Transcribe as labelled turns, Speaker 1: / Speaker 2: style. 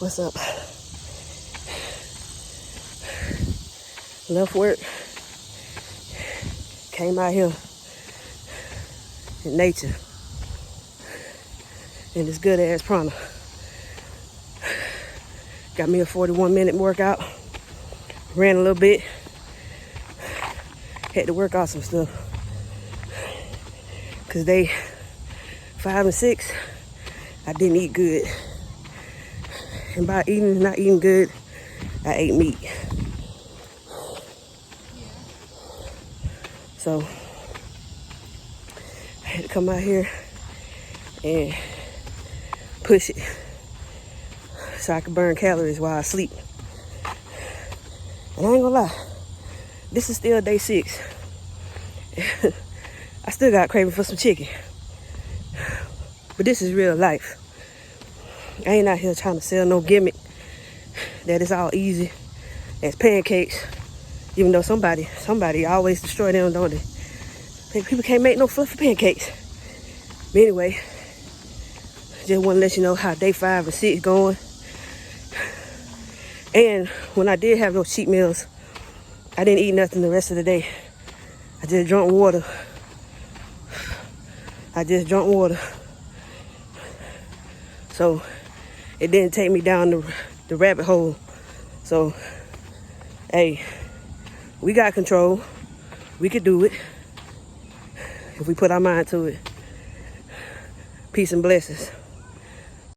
Speaker 1: What's up? Left work. Came out here in nature. In this good ass prana. Got me a 41-minute workout. Ran a little bit. Had to work out some stuff. Cause day 5 and 6, I didn't eat good. And by not eating good, I ate meat. So I had to come out here and push it so I can burn calories while I sleep. And I ain't gonna lie, this is still day 6. I still got craving for some chicken. But this is real life. I ain't out here trying to sell no gimmick that it's all easy as pancakes. Even though somebody always destroy them, don't they? People can't make no fluffy pancakes. But anyway, just want to let you know how day 5 and 6 going. And when I did have those cheat meals, I didn't eat nothing the rest of the day. I just drank water. So it didn't take me down the rabbit hole. So, hey, we got control. We could do it if we put our mind to it. Peace and blessings.